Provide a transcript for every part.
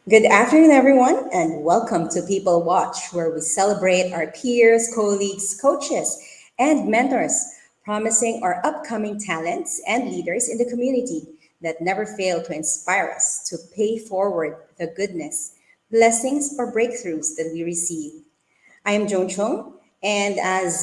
Good afternoon, everyone, and welcome to People Watch, where we celebrate our peers, colleagues, coaches, and mentors, promising our upcoming talents and leaders in the community that never fail to inspire us to pay forward the goodness, blessings, or breakthroughs that we receive. I am Joan Chung, and as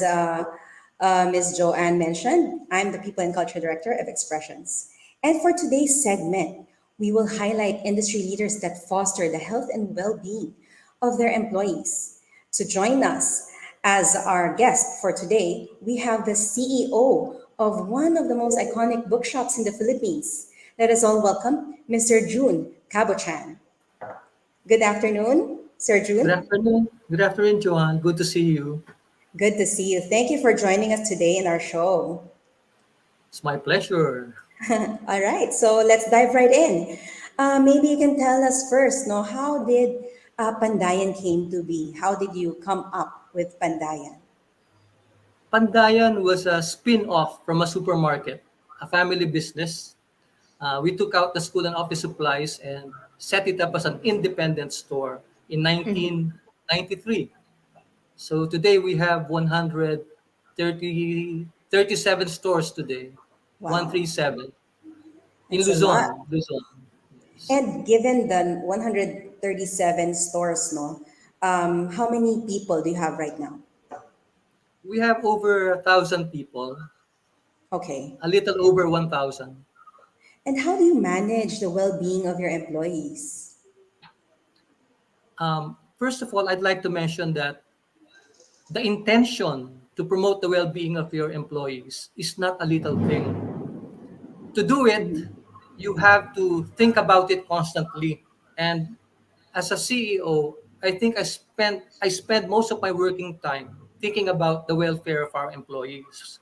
Ms. Joanne mentioned, I'm the People and Culture Director of Expressions. And for today's segment, we will highlight industry leaders that foster the health and well being of their employees. To join us as our guest for today, we have the CEO of one of the most iconic bookshops in the Philippines. Let us all welcome Mr. Jun Cabochan. Good afternoon, Sir Good Jun. afternoon. Good afternoon, Joan. Good to see you. Good to see you. Thank you for joining us today in our show. It's my pleasure. All right, so let's dive right in. Maybe you can tell us first, no, how did Pandayan came to be? How did you come up with Pandayan? Pandayan was a spin-off from a supermarket, a family business. We took out the school and office supplies and set it up as an independent store in Mhm. 1993. So today we have 137 stores today, Wow, 137 in that's a lot. Luzon. Yes. And given the 137 stores, no, how many people do you have right now? We have over 1,000 people, Okay. a little over 1,000. And how do you manage the well-being of your employees? First of all, I'd like to mention that the intention to promote the well-being of your employees is not a little thing. To do it, Mhm. you have to think about it constantly. And as a CEO, I think I spend most of my working time thinking about the welfare of our employees.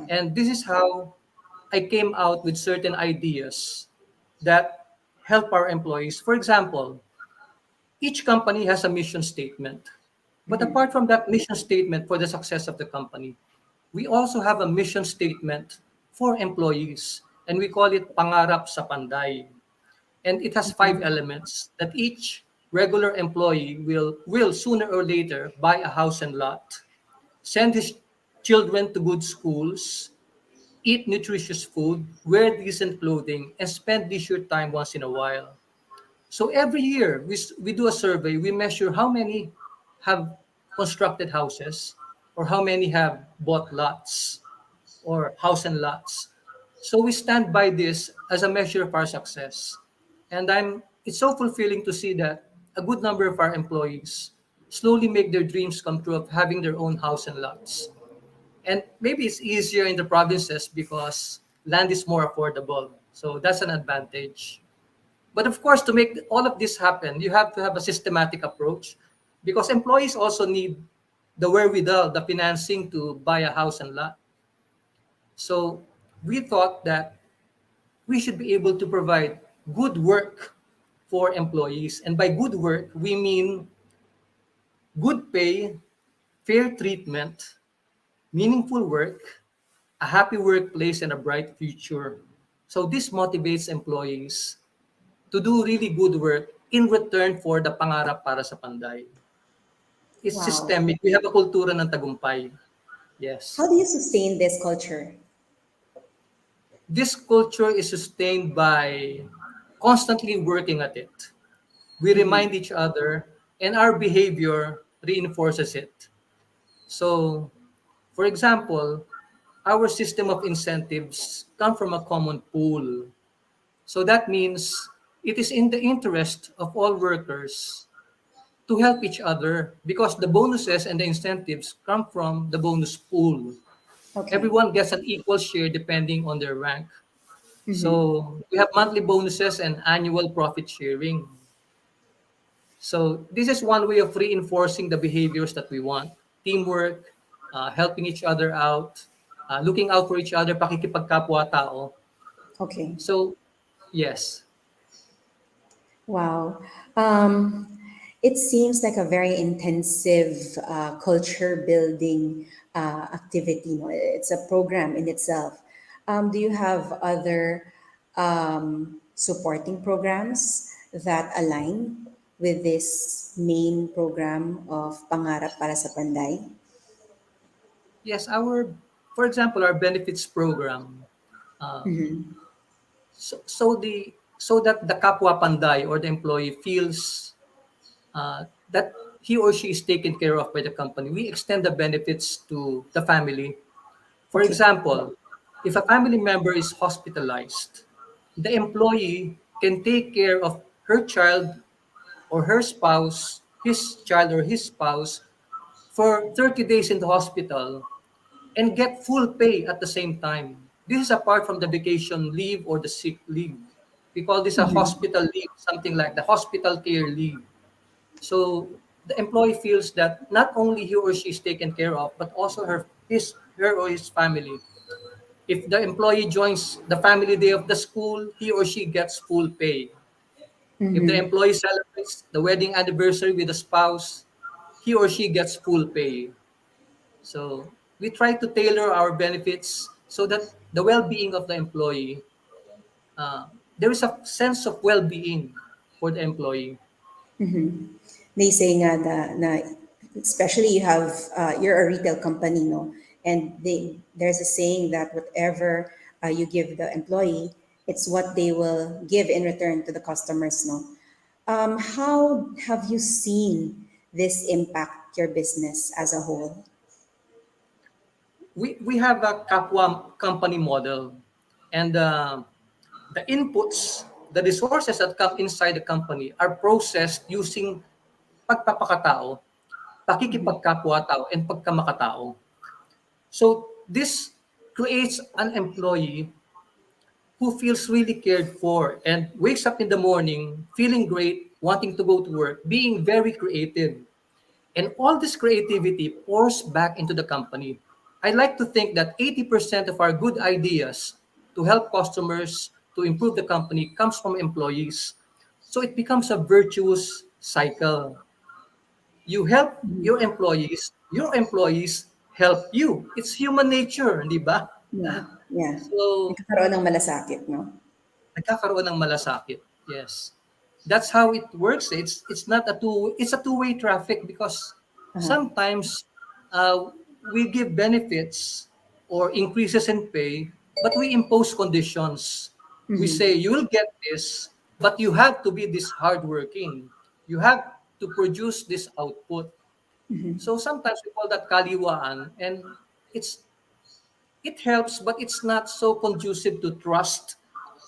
And this is how I came out with certain ideas that help our employees. For example, each company has a mission statement. But Mhm. apart from that mission statement for the success of the company, we also have a mission statement for employees, and we call it Pangarap sa Panday. And it has five elements that each regular employee will sooner or later buy a house and lot, send his children to good schools, eat nutritious food, wear decent clothing, and spend leisure time once in a while. So every year we do a survey, we measure how many have constructed houses or how many have bought lots or house and lots. So we stand by this as a measure of our success. And it's so fulfilling to see that a good number of our employees slowly make their dreams come true of having their own house and lots. And maybe it's easier in the provinces because land is more affordable. So that's an advantage. But of course, to make all of this happen, you have to have a systematic approach because employees also need the wherewithal, the financing to buy a house and lot. So we thought that we should be able to provide good work for employees. And by good work, we mean good pay, fair treatment, meaningful work, a happy workplace, and a bright future. So this motivates employees to do really good work in return for the pangarap para sa Panday. It's Wow. systemic. We have a kultura ng tagumpay. Yes. How do you sustain this culture? This culture is sustained by constantly working at it. We remind each other and our behavior reinforces it. So, for example, our system of incentives come from a common pool. So that means it is in the interest of all workers to help each other because the bonuses and the incentives come from the bonus pool. Okay. Everyone gets an equal share depending on their rank. So we have monthly bonuses and annual profit sharing. So this is one way of reinforcing the behaviors that we want. Teamwork, helping each other out, looking out for each other, pakikipagkapwa-tao. Okay. So, yes. Wow. Um, it seems like a very intensive culture building activity. No? It's a program in itself. Do you have other supporting programs that align? with this main program of Pangarap para sa Panday? Yes, for example, our benefits program. Uh, so that the kapwa panday or the employee feels that he or she is taken care of by the company. We extend the benefits to the family. For Okay. example, if a family member is hospitalized, the employee can take care of her child or her spouse, his child or his spouse, for 30 days in the hospital and get full pay at the same time. This is apart from the vacation leave or the sick leave. We call this a hospital leave, something like the hospital care leave. So the employee feels that not only he or she is taken care of, but also her or his family. If the employee joins the family day of the school, he or she gets full pay. If the employee celebrates the wedding anniversary with a spouse, he or she gets full pay. So we try to tailor our benefits so that the well-being of the employee, uh, there is a sense of well-being for the employee. They say nga na especially you're a retail company, no, and there's a saying that whatever you give the employee, it's what they will give in return to the customers, no. How have you seen this impact your business as a whole? We have a Kapwa company model, and the inputs, the resources that come inside the company are processed using pagpapakatao, pakikipagkapwa-tao, and pagkamakatao. So this creates an employee who feels really cared for and wakes up in the morning feeling great, wanting to go to work, being very creative. And all this creativity pours back into the company. I like to think that 80% of our good ideas to help customers to improve the company comes from employees. So it becomes a virtuous cycle. You help your employees help you. It's human nature, di ba? Yeah, yeah. So Nagkakaroon ng malasakit, no? nagkakaroon ng malasakit. Yes. That's how it works. It's a two-way traffic because Uh-huh. sometimes we give benefits or increases in pay, but we impose conditions. We say you will get this, but you have to be this hardworking. You have to produce this output. So sometimes we call that kaliwaan, and it helps, but it's not so conducive to trust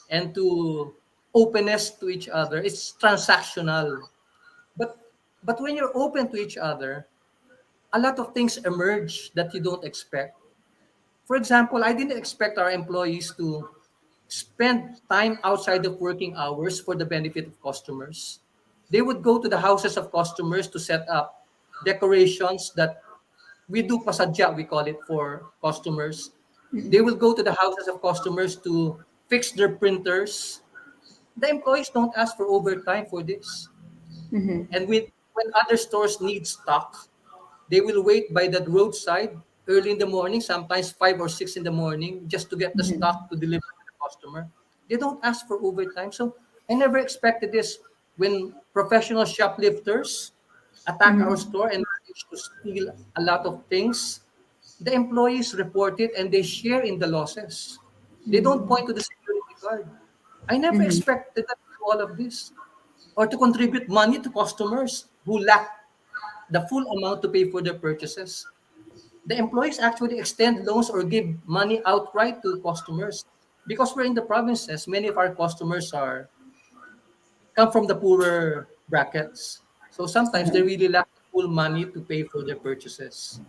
and to openness to each other. It's transactional. But when you're open to each other, a lot of things emerge that you don't expect. For example, I didn't expect our employees to spend time outside of working hours for the benefit of customers. They would go to the houses of customers to set up decorations that we do pasadya, we call it, for customers. They will go to the houses of customers to fix their printers. The employees don't ask for overtime for this. And when other stores need stock, they will wait by the roadside early in the morning, sometimes 5 or 6 in the morning, just to get the stock to deliver to the customer. They don't ask for overtime. So I never expected this. When professional shoplifters attack our store and manage to steal a lot of things, the employees report it and they share in the losses. They don't point to the security guard. I never expected that to do all of this or to contribute money to customers who lack the full amount to pay for their purchases. The employees actually extend loans or give money outright to customers because we're in the provinces. Many of our customers are come from the poorer brackets. So sometimes they Uh-huh. really lack the full money to pay for their purchases.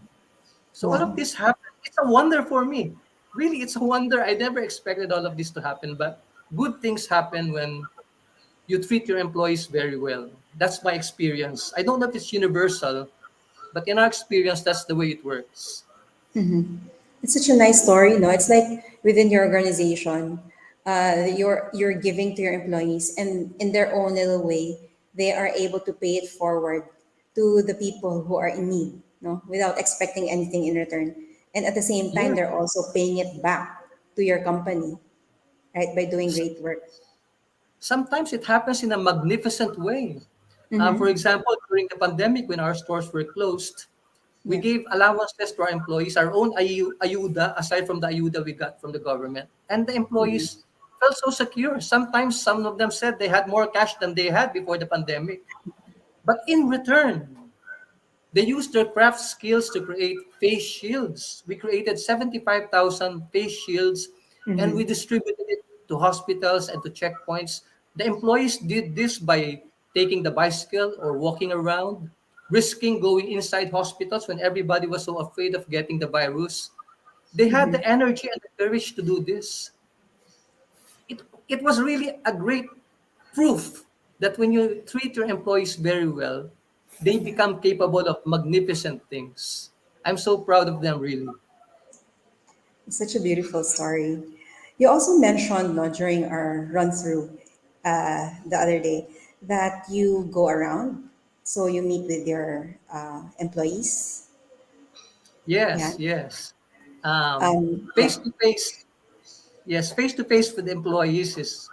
So all of Wow. this happened. It's a wonder for me. Really, it's a wonder. I never expected all of this to happen, but good things happen when you treat your employees very well. That's my experience. I don't know if it's universal, but in our experience, that's the way it works. It's such a nice story, no? It's like within your organization, you're giving to your employees, and in their own little way, they are able to pay it forward to the people who are in need, no, without expecting anything in return. And at the same time, Yeah. they're also paying it back to your company, right, by doing S- great work. Sometimes it happens in a magnificent way. For Mm-hmm. example, during the pandemic, when our stores were closed, we Yeah. gave allowances to our employees, our own ayuda, aside from the ayuda we got from the government. And the Mm-hmm. employees felt so secure. Sometimes some of them said they had more cash than they had before the pandemic. But in return, they used their craft skills to create face shields. We created 75,000 face shields and we Mm-hmm. distributed it to hospitals and to checkpoints. The employees did this by taking the bicycle or walking around, risking going inside hospitals when everybody was so afraid of getting the virus. They had Mm-hmm. the energy and the courage to do this. It was really a great proof that when you treat your employees very well, they Yeah. become capable of magnificent things. I'm so proud of them, really. It's such a beautiful story. You also mentioned, no, during our run through the other day, that you go around, so you meet with your employees. Yeah. Yes, yes. Yeah. Face to face, yes, face to face with employees is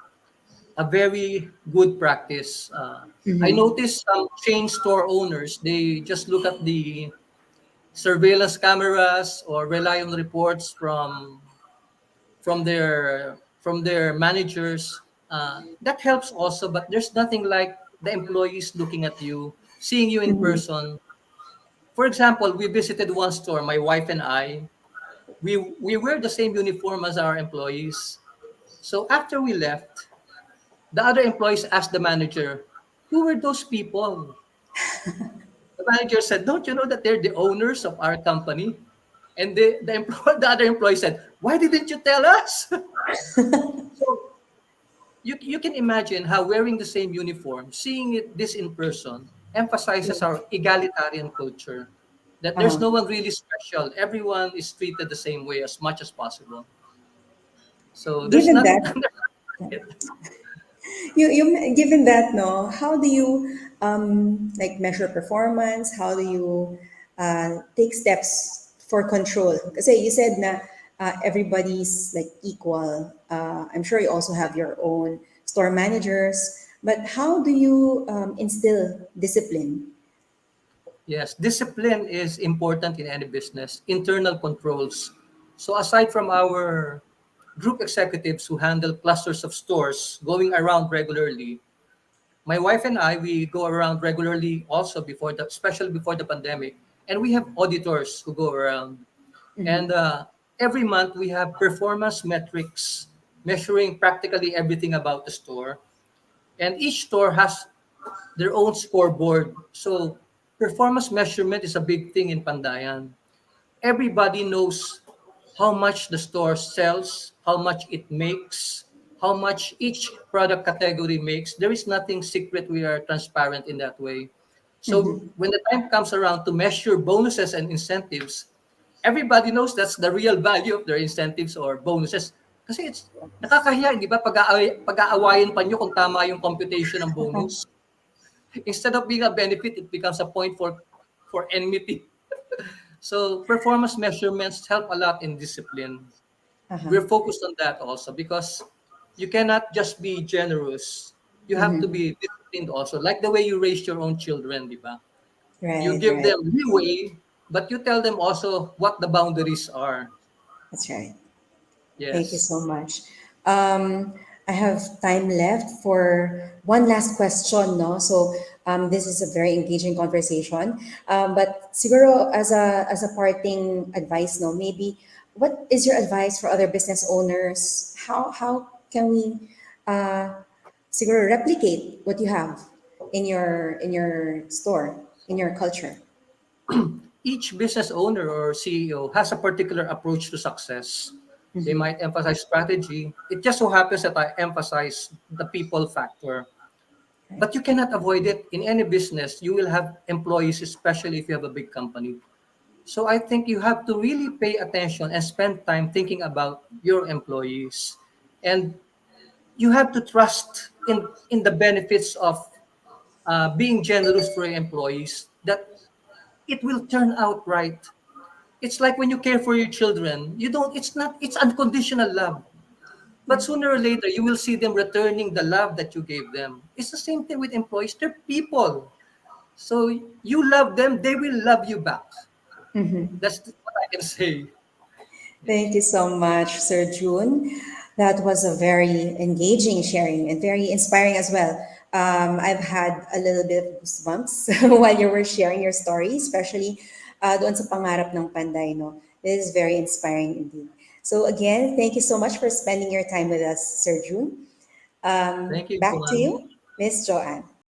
a very good practice. I Mm-hmm. noticed some chain store owners, they just look at the surveillance cameras or rely on reports from their managers. That helps also, but there's nothing like the employees looking at you, seeing you in Mm-hmm. person. For example, we visited one store, my wife and I. We wear the same uniform as our employees. So after we left, the other employees asked the manager, "Who were those people?" The manager said, "Don't you know that they're the owners of our company?" And the other employee said, "Why didn't you tell us?" So you can imagine how wearing the same uniform, seeing this in person, emphasizes our egalitarian culture. That there's Uh, no one really special. Everyone is treated the same way as much as possible. So there's given not. that, given that, no, how do you like measure performance? How do you take steps for control? Kasi you said na everybody's like equal. I'm sure you also have your own store managers, but how do you instill discipline? Yes, discipline is important in any business. Internal controls. So aside from our group executives who handle clusters of stores going around regularly, my wife and I, we go around regularly also especially before the pandemic, and we have auditors who go around. And every month we have performance metrics measuring practically everything about the store. And each store has their own scoreboard. So performance measurement is a big thing in Pandayan. Everybody knows how much the store sells, how much it makes, how much each product category makes. There is nothing secret. We are transparent in that way. So when the time comes around to measure bonuses and incentives, everybody knows that's the real value of their incentives or bonuses. Kasi it's nakakahiya, di ba? Pag-aawayan pa nyo kung tama yung computation ng bonus. Instead of being a benefit, it becomes a point for enmity. So performance measurements help a lot in discipline. Uh-huh. We're focused on that also because you cannot just be generous. You have to be disciplined also. Like the way you raise your own children, di ba? You Right, give right. them leeway, but you tell them also what the boundaries are. That's right. Thank you Yes. so much. Um, I have time left for one last question, no? So this is a very engaging conversation. But siguro as a parting advice, no, maybe what is your advice for other business owners? How can we siguro replicate what you have in your store, in your culture? Each business owner or CEO has a particular approach to success. They might emphasize strategy. It just so happens that I emphasize the people factor. Right. But you cannot avoid it in any business. You will have employees, especially if you have a big company. So I think you have to really pay attention and spend time thinking about your employees. And you have to trust in the benefits of being generous for your employees, that it will turn out right. It's like when you care for your children, you don't, it's not, it's unconditional love. But sooner or later, you will see them returning the love that you gave them. It's the same thing with employees. They're people. So you love them, they will love you back. That's what I can say. Thank you so much, Sir June. That was a very engaging sharing and very inspiring as well. I've had a little bit of goosebumps while you were sharing your story, especially doon sa pangarap ng Panday, no? This is very inspiring indeed. So again, thank you so much for spending your time with us, Sir June. Thank you, Back to Joanne. you, Miss Joanne.